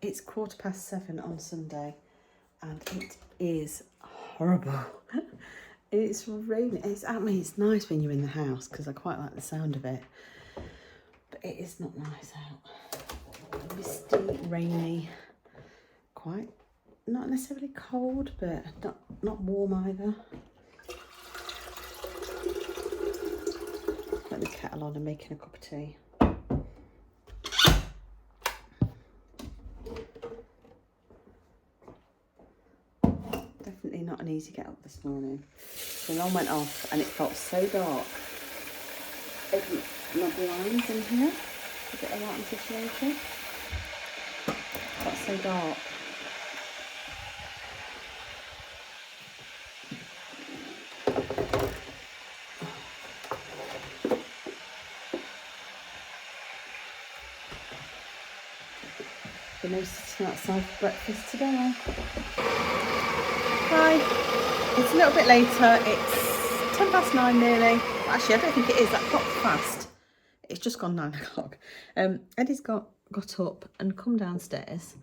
It's 7:15 on Sunday and it is horrible. It's raining. It's nice when you're in the house because I quite like the sound of it. But it is not nice out. Misty, rainy, quite not necessarily cold, but not warm either. Putting the kettle on and making a cup of tea. Definitely not an easy get up this morning. The alarm went off and it felt so dark. Open my blinds in here, a bit of light situation. It got so dark. Been no sitting outside for breakfast today. Hi, it's a little bit later. It's 9:10 nearly. Actually, I don't think it is. That clock's fast. It's just gone 9 o'clock. Eddie's got up and come downstairs.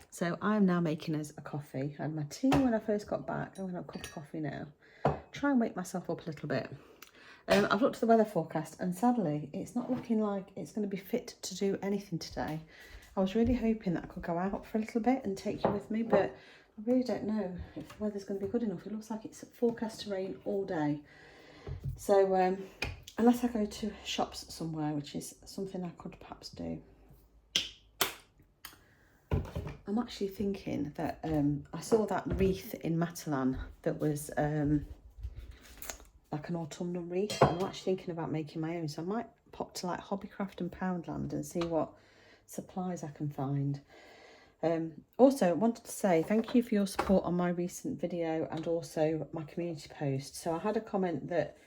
So I'm now making us a coffee. I had my tea when I first got back. I'm going to have a cup of coffee now. Try and wake myself up a little bit. I've looked at the weather forecast and sadly, it's not looking like it's going to be fit to do anything today. I was really hoping that I could go out for a little bit and take you with me, but I really don't know if the weather's going to be good enough. It looks like it's forecast to rain all day. So unless I go to shops somewhere, which is something I could perhaps do. I'm actually thinking that I saw that wreath in Matalan that was like an autumnal wreath. I'm actually thinking about making my own, so I might pop to like Hobbycraft and Poundland and see what supplies I can find. Also, I wanted to say thank you for your support on my recent video and also my community post. So I had a comment that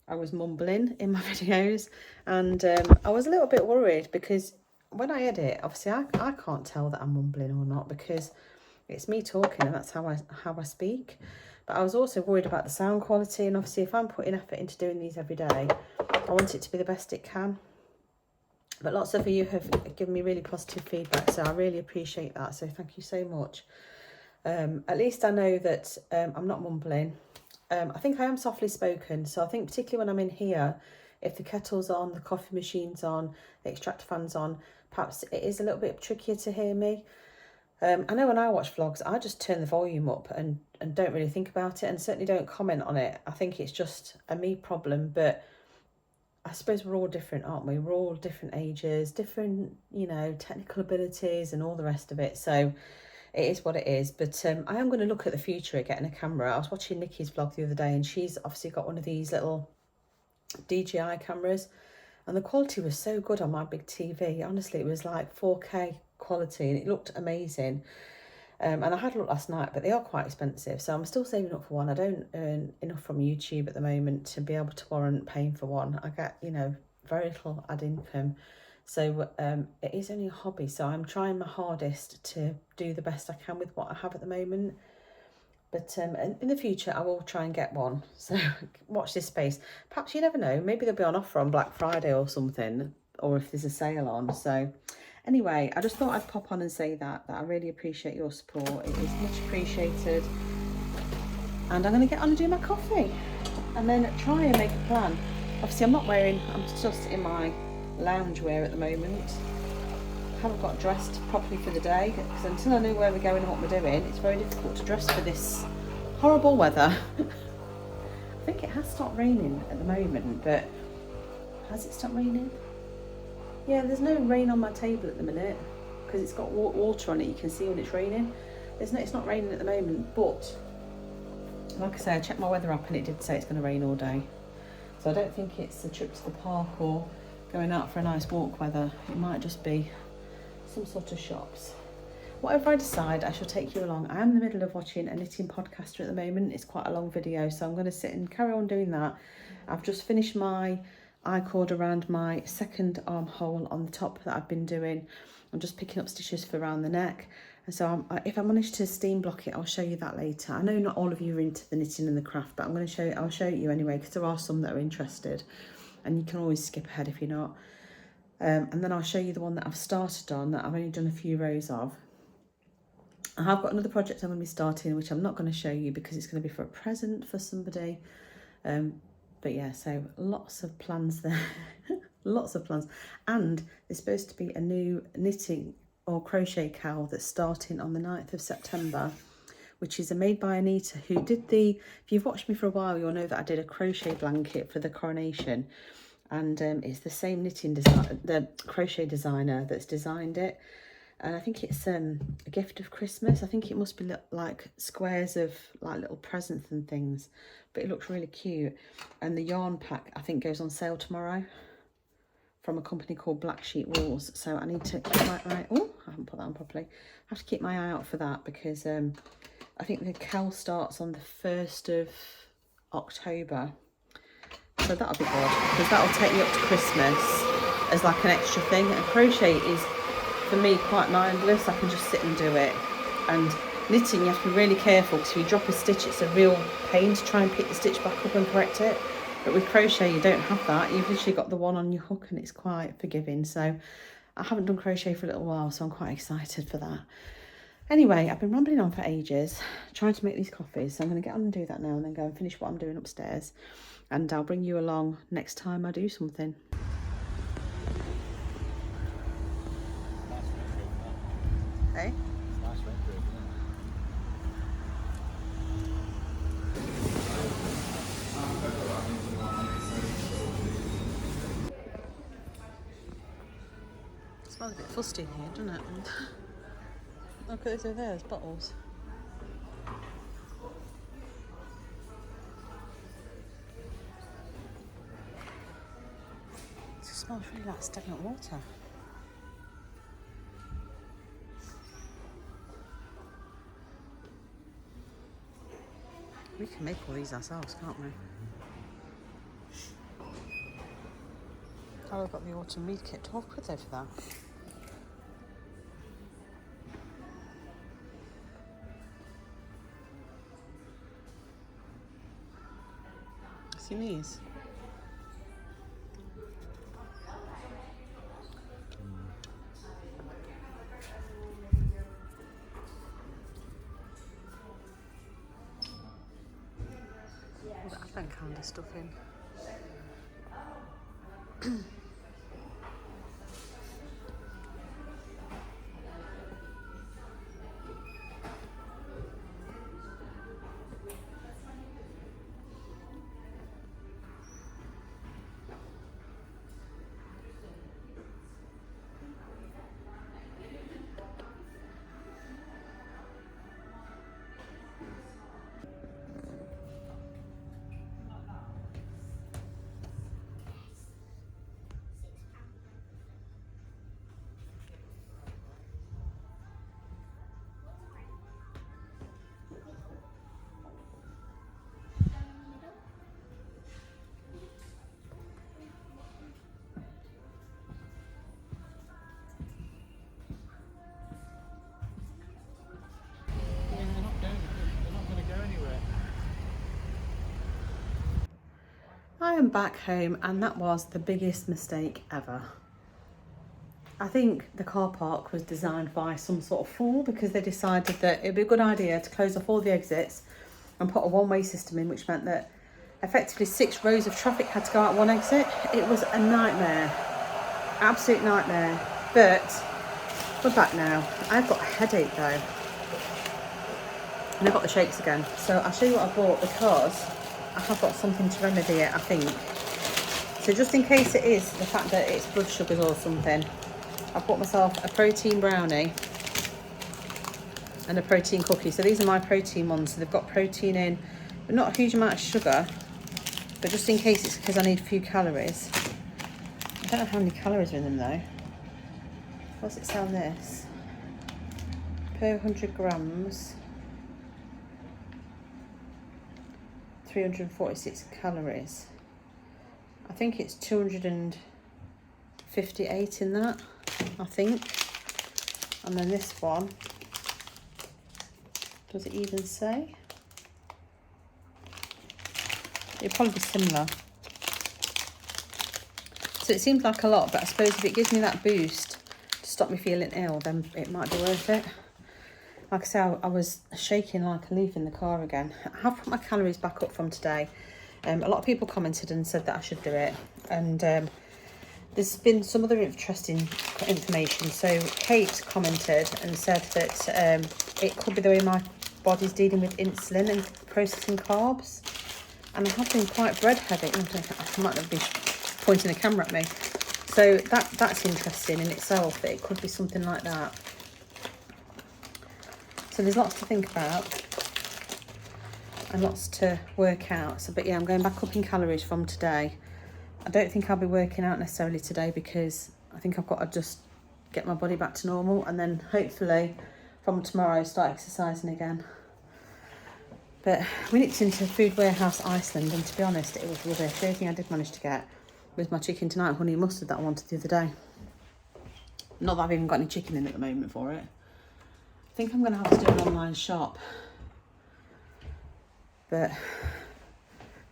I was mumbling in my videos, and I was a little bit worried because when I edit, obviously I can't tell that I'm mumbling or not because it's me talking and that's how I speak. But I was also worried about the sound quality, and obviously if I'm putting effort into doing these every day, I want it to be the best it can. But lots of you have given me really positive feedback, so I really appreciate that. So thank you so much. At least I know that I'm not mumbling. I think I am softly spoken, so I think particularly when I'm in here, if the kettle's on, the coffee machine's on, the extractor fan's on, perhaps it is a little bit trickier to hear me. I know when I watch vlogs, I just turn the volume up and don't really think about it and certainly don't comment on it. I think it's just a me problem, but I suppose we're all different, aren't we? We're all different ages, different, technical abilities and all the rest of it. So it is what it is. But I am going to look at the future at getting a camera. I was watching Nikki's vlog the other day and she's obviously got one of these little DJI cameras. And the quality was so good on my big TV. Honestly, it was like 4K quality and it looked amazing. And I had a look last night, but they are quite expensive. So I'm still saving up for one. I don't earn enough from YouTube at the moment to be able to warrant paying for one. I get, very little ad income. So it is only a hobby. So I'm trying my hardest to do the best I can with what I have at the moment. But in the future, I will try and get one. So watch this space. Perhaps you never know. Maybe they'll be on offer on Black Friday or something. Or if there's a sale on. So anyway, I just thought I'd pop on and say that I really appreciate your support. It is much appreciated. And I'm going to get on and do my coffee. And then try and make a plan. Obviously, I'm just in my loungewear at the moment. I haven't got dressed properly for the day. Because until I know where we're going and what we're doing, it's very difficult to dress for this horrible weather. I think it has stopped raining at the moment, but has it stopped raining? Yeah, there's no rain on my table at the minute because it's got water on it. You can see when it's raining. It's not raining at the moment, but like I say, I checked my weather app and it did say it's going to rain all day. So I don't think it's a trip to the park or going out for a nice walk weather. It might just be some sort of shops. Whatever I decide, I shall take you along. I am in the middle of watching a knitting podcaster at the moment. It's quite a long video, so I'm going to sit and carry on doing that. I've just finished my I-cord around my second armhole on the top that I've been doing. I'm just picking up stitches for around the neck. And so if I manage to steam block it, I'll show you that later. I know not all of you are into the knitting and the craft, but I'll show you anyway, because there are some that are interested. And you can always skip ahead if you're not. And then I'll show you the one that I've started on, that I've only done a few rows of. I have got another project I'm going to be starting, which I'm not going to show you because it's going to be for a present for somebody. But yeah, so lots of plans there. Lots of plans. And there's supposed to be a new knitting or crochet cowl that's starting on the 9th of September, which is made by Anita, who did the, if you've watched me for a while, you'll know that I did a crochet blanket for the coronation. And it's the same knitting design, the crochet designer that's designed it. And I think it's a gift of Christmas. I think it must be like squares of like little presents and things, but it looks really cute. And the yarn pack I think goes on sale tomorrow from a company called Black Sheep Wools. So I need to keep my eye, oh, I haven't put that on properly. I have to keep my eye out for that because I think the cowl starts on the 1st of October. So that'll be good because that'll take me up to Christmas as like an extra thing. And crochet is, for me, quite mindless. I can just sit and do it. And knitting, you have to be really careful because if you drop a stitch, it's a real pain to try and pick the stitch back up and correct it. But with crochet, you don't have that. You've literally got the one on your hook and it's quite forgiving. So I haven't done crochet for a little while, so I'm quite excited for that. Anyway, I've been rambling on for ages, trying to make these coffees. So I'm going to get on and do that now and then go and finish what I'm doing upstairs. And I'll bring you along next time I do something. Hey? It smells a bit fusty in here, doesn't it? Look at those over there, there's bottles. It smells really like stagnant water. We can make all these ourselves, can't we? Oh, I've got the autumn mead kit. 12 quid though for that. See these? All the advent calendar stuff in. I am back home and that was the biggest mistake ever. I think the car park was designed by some sort of fool because they decided that it'd be a good idea to close off all the exits and put a one-way system in, which meant that effectively 6 rows of traffic had to go out one exit. It was a nightmare, absolute nightmare. But we're back now. I've got a headache though. And I've got the shakes again. So I'll show you what I bought because I have got something to remedy it, I think. So just in case it is the fact that it's blood sugars or something, I bought myself a protein brownie and a protein cookie. So these are my protein ones. So they've got protein in, but not a huge amount of sugar. But just in case it's because I need a few calories. I don't know how many calories are in them though. What's it say on this? Per 100 grams. 346 calories. I think it's 258 in that, I think. And then this one, does it even say? It'll probably be similar. So it seems like a lot, but I suppose if it gives me that boost to stop me feeling ill, then it might be worth it. Like I say, I was shaking like a leaf in the car again. I have put my calories back up from today. A lot of people commented and said that I should do it. And there's been some other interesting information. So Kate commented and said that it could be the way my body's dealing with insulin and processing carbs. And I have been quite bread heavy. I might not be pointing the camera at me. So that's interesting in itself, that it could be something like that. So there's lots to think about and lots to work out. So, but yeah, I'm going back up in calories from today. I don't think I'll be working out necessarily today because I think I've got to just get my body back to normal, and then hopefully from tomorrow start exercising again. But we nipped into Food Warehouse Iceland, and to be honest, it was rubbish. The only thing I did manage to get was my chicken tonight honey and mustard that I wanted the other day. Not that I've even got any chicken in at the moment for it. I think I'm going to have to do an online shop. But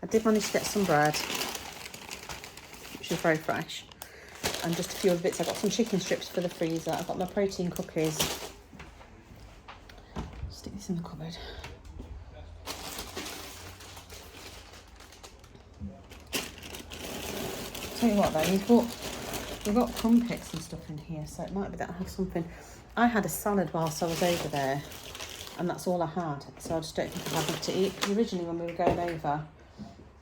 I did manage to get some bread, which is very fresh, and just a few other bits. I got some chicken strips for the freezer. I've got my protein cookies. Stick this in the cupboard. Tell you what though, we've got crumpets and stuff in here, so it might be that I have something. I had a salad whilst I was over there, and that's all I had, so I just don't think I have enough to eat. Because originally when we were going over,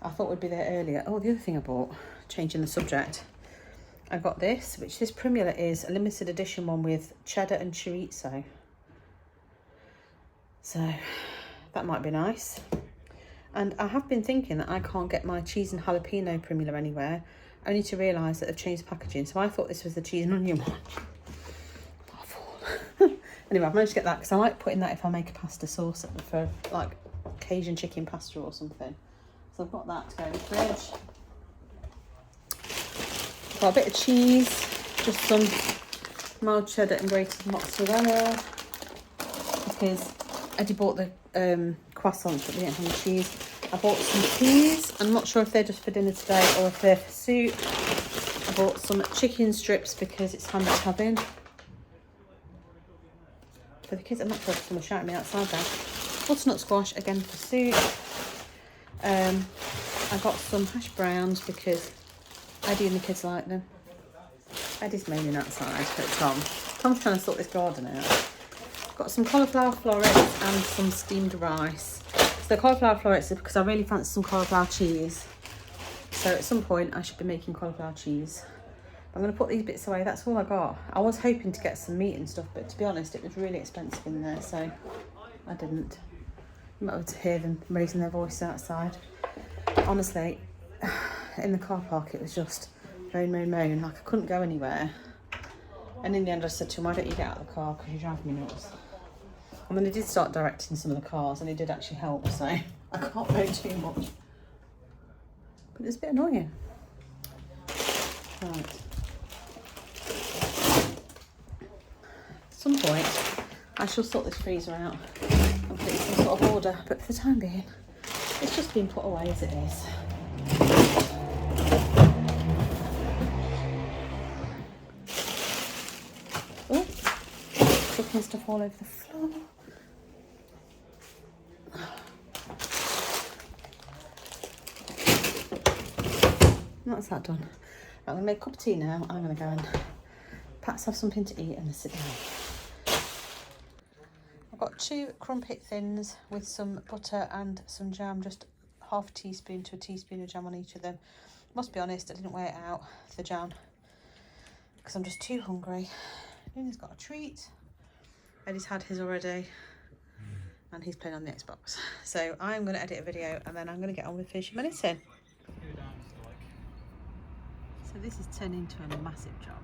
I thought we'd be there earlier. Oh, the other thing I bought, changing the subject, I got this, which this Primula is a limited edition one with cheddar and chorizo. So that might be nice. And I have been thinking that I can't get my cheese and jalapeno Primula anywhere, only to realise that they've changed the packaging. So I thought this was the cheese and onion one. Anyway, I've managed to get that because I like putting that if I make a pasta sauce for like Cajun chicken pasta or something. So I've got that to go in the fridge. Got a bit of cheese, just some mild cheddar and grated mozzarella, because Eddie bought the croissants but we didn't have any cheese. I bought some peas. I'm not sure if they're just for dinner today or if they're for soup. I bought some chicken strips because it's handy to have in. For the kids, I'm not sure if someone's shouting me outside there. Butternut squash, again for soup. I got some hash browns because Eddie and the kids like them. Eddie's moaning outside at Tom. Tom's trying to sort this garden out. Got some cauliflower florets and some steamed rice. So the cauliflower florets is because I really fancy some cauliflower cheese. So at some point I should be making cauliflower cheese. I'm going to put these bits away. That's all I got. I was hoping to get some meat and stuff, but to be honest, it was really expensive in there, so I didn't. You might be able to hear them raising their voices outside. Honestly, in the car park, it was just moan, moan, moan. Like I couldn't go anywhere. And in the end, I said to him, why don't you get out of the car because you're driving me nuts. And then he did start directing some of the cars, and he did actually help, so I can't moan too much. But it's a bit annoying. Right. At some point I shall sort this freezer out and put it in some sort of order, but for the time being it's just been put away as it is. Oh, cooking stuff all over the floor. That's that done. I'm going to make a cup of tea now. I'm going to go and perhaps have something to eat and then sit down. I've got 2 crumpet thins with some butter and some jam, just half a teaspoon to a teaspoon of jam on each of them. Must be honest, I didn't weigh it out, the jam, because I'm just too hungry. Luna's got a treat. Eddie's had his already, and he's playing on the Xbox. So I'm going to edit a video and then I'm going to get on with finishing my knitting. So this has turned into a massive job.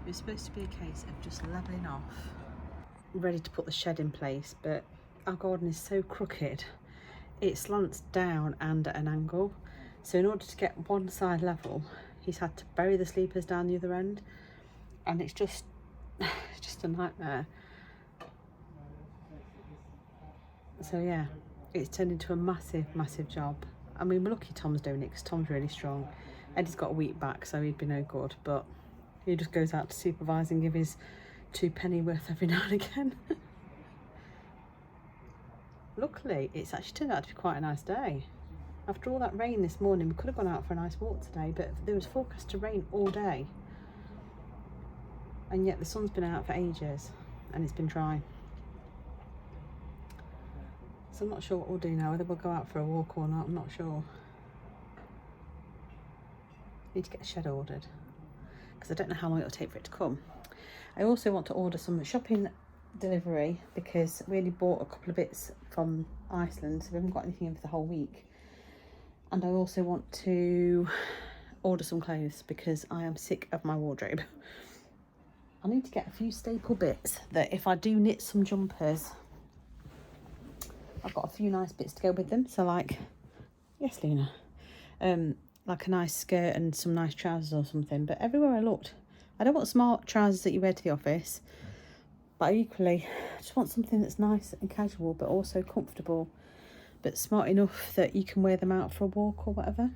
It was supposed to be a case of just levelling off, ready to put the shed in place, but our garden is so crooked, it slants down and at an angle. So in order to get one side level, he's had to bury the sleepers down the other end, and it's just a nightmare. So yeah, it's turned into a massive job. I mean, we're lucky Tom's doing it because Tom's really strong. Eddie's got a week back, so he'd be no good, but he just goes out to supervise and give his 2 penny worth every now and again. luckily it's actually turned out to be quite a nice day. After all that rain this morning, we could have gone out for a nice walk today, but there was forecast to rain all day. And yet the sun's been out for ages and it's been dry. So I'm not sure what we'll do now, whether we'll go out for a walk or not, I'm not sure. Need to get a shed ordered because I don't know how long it'll take for it to come. I also want to order some shopping delivery because we only bought a couple of bits from Iceland, so we haven't got anything in for the whole week. And I also want to order some clothes because I am sick of my wardrobe. I need to get a few staple bits that if I do knit some jumpers, I've got a few nice bits to go with them. So like, yes Luna, like a nice skirt and some nice trousers or something. But everywhere I looked, I don't want smart trousers that you wear to the office, but equally I just want something that's nice and casual but also comfortable, but smart enough that you can wear them out for a walk or whatever.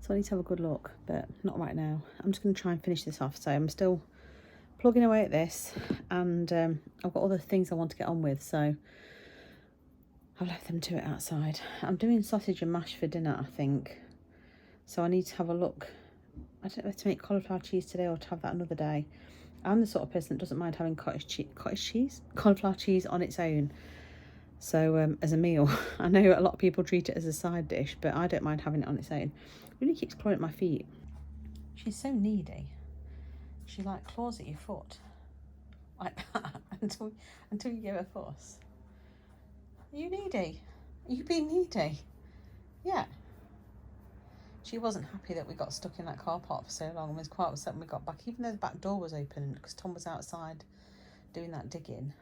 So I need to have a good look, but not right now. I'm just going to try and finish this off. So I'm still plugging away at this, and I've got other things I want to get on with, so I've left them to it outside. I'm doing sausage and mash for dinner, I think. So I need to have a look. I don't know if to make cauliflower cheese today or to have that another day. I'm the sort of person that doesn't mind having cauliflower cheese on its own. So as a meal, I know a lot of people treat it as a side dish, but I don't mind having it on its own. Really keeps clawing at my feet. She's so needy. She like claws at your foot like that until you give her a fuss. Are you needy? Are you being needy? Yeah. She wasn't happy that we got stuck in that car park for so long and was quite upset when we got back, even though the back door was open because Tom was outside doing that digging.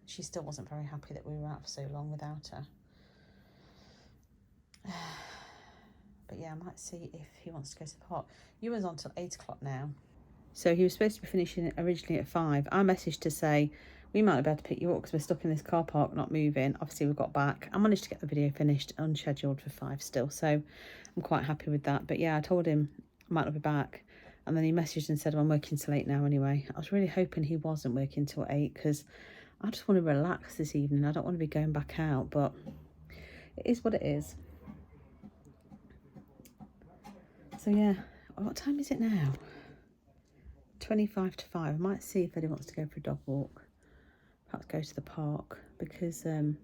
She still wasn't very happy that we were out for so long without her. But yeah, I might see if he wants to go to the park. Ewan's on till 8 o'clock now. So he was supposed to be finishing originally at 5. I messaged to say we might be able to pick you up because we're stuck in this car park, not moving. Obviously, we got back. I managed to get the video finished, unscheduled for 5 still. So I'm quite happy with that. But yeah, I told him I might not be back. And then he messaged and said, well, I'm working till 8 now anyway. I was really hoping he wasn't working till 8 because I just want to relax this evening. I don't want to be going back out, but it is what it is. So yeah, what time is it now? 25 to 5. I might see if Eddie wants to go for a dog walk. Perhaps go to the park because with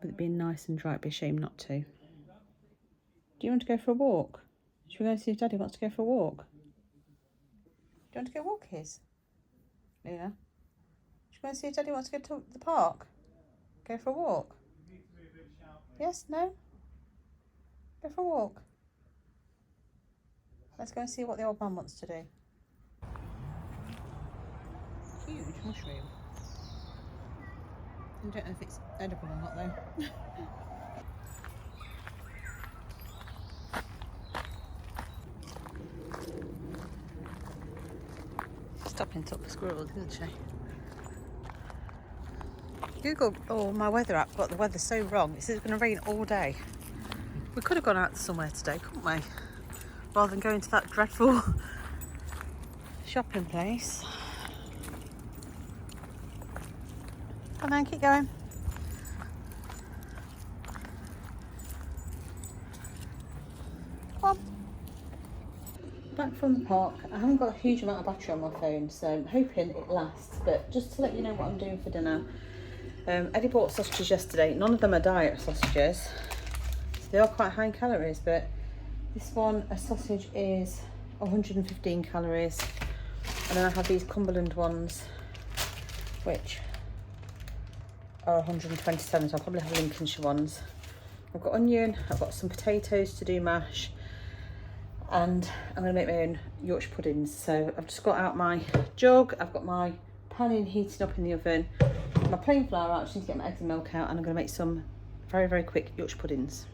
it being nice and dry, it'd be a shame not to. Do you want to go for a walk? Should we go and see if Daddy wants to go for a walk? Do you want to go walk his? Luna? Should we go and see if Daddy wants to go to the park? Go for a walk? Yes? No? Go for a walk. Let's go and see what the old man wants to do. Huge mushroom. I don't know if it's edible or not though. Stopping to look for squirrels, isn't she? Google, oh, my weather app got the weather so wrong. It says it's going to rain all day. We could have gone out somewhere today, couldn't we? Rather than going to that dreadful shopping place. Come on, keep going. Come on. Back from the park. I haven't got a huge amount of battery on my phone, so I'm hoping it lasts. But just to let you know what I'm doing for dinner. Eddie bought sausages yesterday. None of them are diet sausages. So they are quite high in calories, but this one, a sausage is 115 calories. And then I have these Cumberland ones, which are 127, so I'll probably have Lincolnshire ones. I've got onion, I've got some potatoes to do mash, and I'm going to make my own Yorkshire puddings. So I've just got out my jug, I've got my pan in heating up in the oven, my plain flour out, I just need to get my eggs and milk out, and I'm going to make some very, very quick Yorkshire puddings.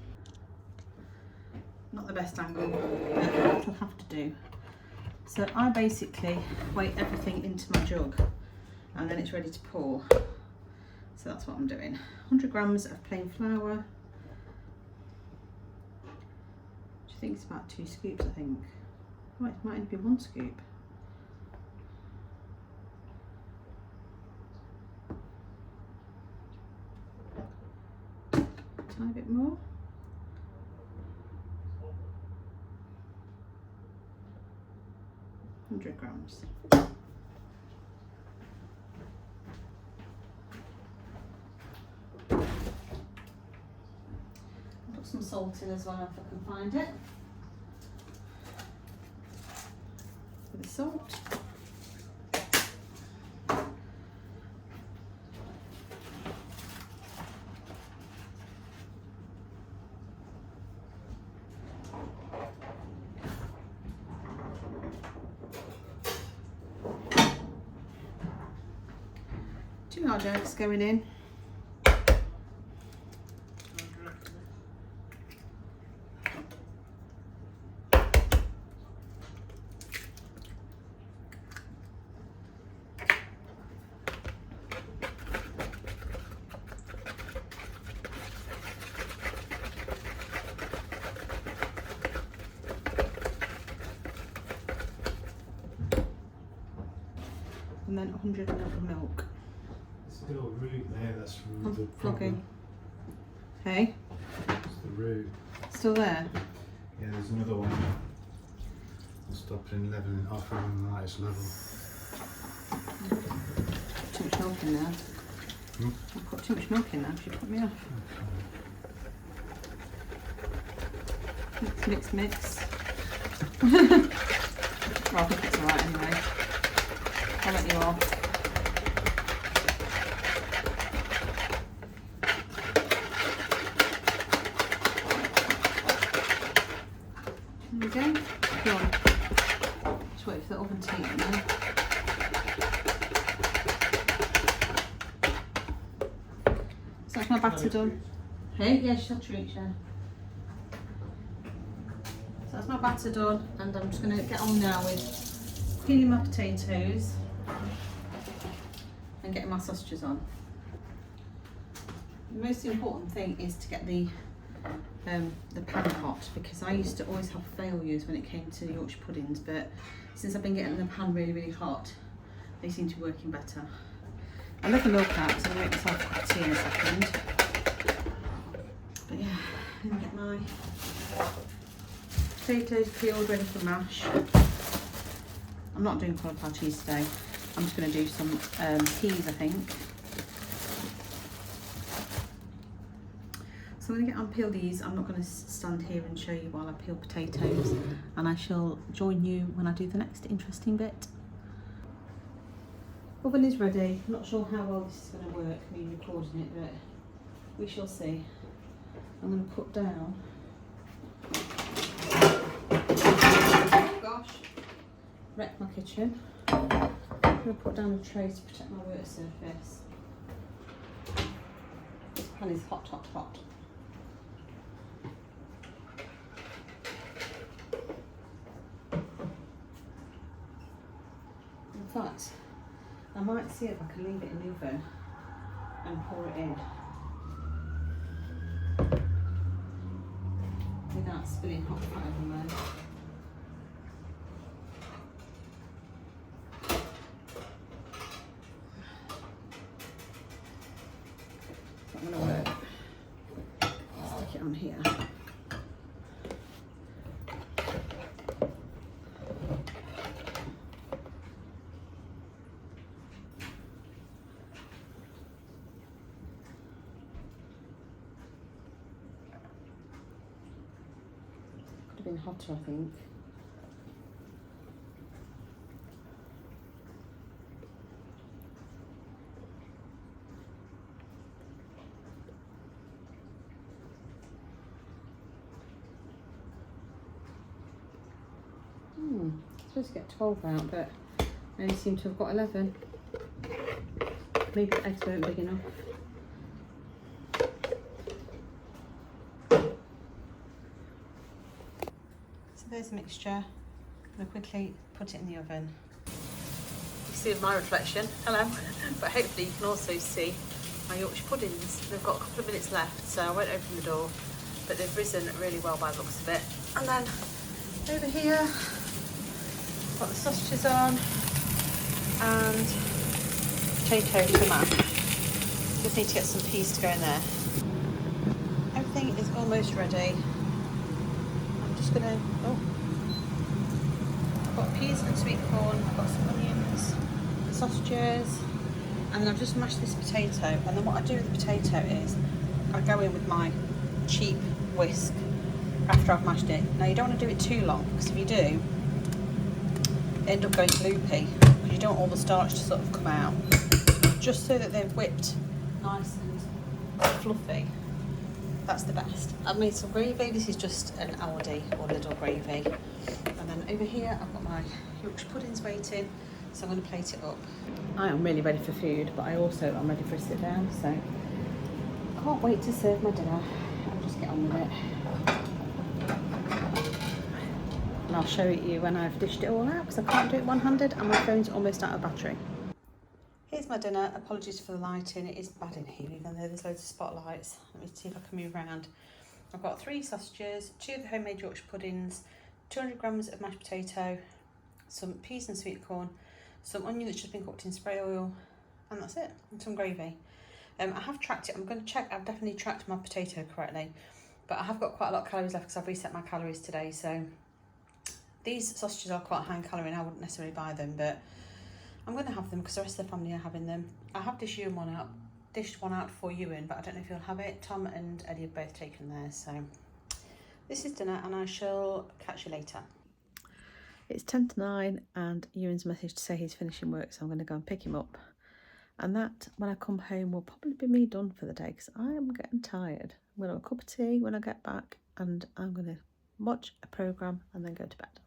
Not the best angle, but it'll have to do. So I basically weigh everything into my jug and then it's ready to pour. So that's what I'm doing. 100 grams of plain flour, which I think is about 2 scoops, I think. Oh, it might only be 1 scoop. tiny bit more. £100. Put some salt in as well if I can find it. With the salt. Two hard eggs going in. And then 100 ml of milk. It's a little root there, that's from the problem. Hey? It's the root. Still there? Yeah, there's another one. I'll stop and leveling it off on the lightest level. Too much milk in there. I put too much milk in there, she put me off. Okay. Mix. Well, I think it's alright anyway. I'll let you off. There we go. Go on. Just wait for the oven to heat in there. So that's my batter done. Hey, yeah, she'll treat you. So that's my batter done, and I'm just going to get on now with peeling my potatoes and getting my sausages on. The most important thing is to get the pan hot, because I used to always have failures when it came to Yorkshire puddings, but since I've been getting the pan really hot, they seem to be working better. I love the milk out, so I'm going to make myself a cup of tea in a second. But yeah, let me get my potatoes peeled, ready for mash. I'm not doing cauliflower cheese today. I'm just going to do some peas, I think. So I'm going to get unpeel these. I'm not going to stand here and show you while I peel potatoes, and I shall join you when I do the next interesting bit. Oven is ready. I'm not sure how well this is going to work, me recording it, but we shall see. I'm going to put down, oh gosh, wreck my kitchen. I'm going to put down a tray to protect my work surface. This pan is hot, hot, hot. In fact, I might see if I can leave it in the oven and pour it in without spilling hot fat everywhere. It's not going to work. Stick it on here. Been hotter, I think. I'm supposed to get 12 out, but I only seem to have got 11. Maybe the eggs weren't big enough. There's a mixture. I'm going to quickly put it in the oven. You see my reflection, hello, but hopefully you can also see my Yorkshire puddings. They've got a couple of minutes left, so I won't open the door, but they've risen really well by the looks of it. And then over here, I've got the sausages on and potatoes to mash. Just need to get some peas to go in there. everything is almost ready. I'm just gonna, oh, I've got peas and sweet corn, I've got some onions, sausages, and then I've just mashed this potato. And then what I do with the potato is I go in with my cheap whisk after I've mashed it. Now you don't want to do it too long, because if you do, end up going loopy, because you don't want all the starch to sort of come out. Just so that they're whipped nice and fluffy. That's the best. I've made some gravy. This is just an Aldi or Lidl gravy. And then over here I've got my Yorkshire puddings waiting, so I'm going to plate it up. I am really ready for food, but I also am ready for a sit down, so I can't wait to serve my dinner. I'll just get on with it. And I'll show you when I've dished it all out, because I can't do it one-handed and my phone's almost out of battery. Here's my dinner. Apologies for the lighting, it is bad in here even though there's loads of spotlights. Let me see if I can move around. I've got 3 sausages, 2 of the homemade Yorkshire puddings, 200 grams of mashed potato, some peas and sweet corn, some onion that's just been cooked in spray oil, and that's it, and some gravy. I have tracked it. I'm going to check, I've definitely tracked my potato correctly, but I have got quite a lot of calories left because I've reset my calories today. So these sausages are quite high in calorie and I wouldn't necessarily buy them, but I'm going to have them because the rest of the family are having them. I have dished one out for Ewan, but I don't know if he'll have it. Tom and Eddie have both taken theirs, so this is dinner and I shall catch you later. It's 10 to 9 and Ewan's messaged to say he's finishing work, so I'm going to go and pick him up. And that, when I come home, will probably be me done for the day because I am getting tired. I'm going to have a cup of tea when I get back and I'm going to watch a programme and then go to bed.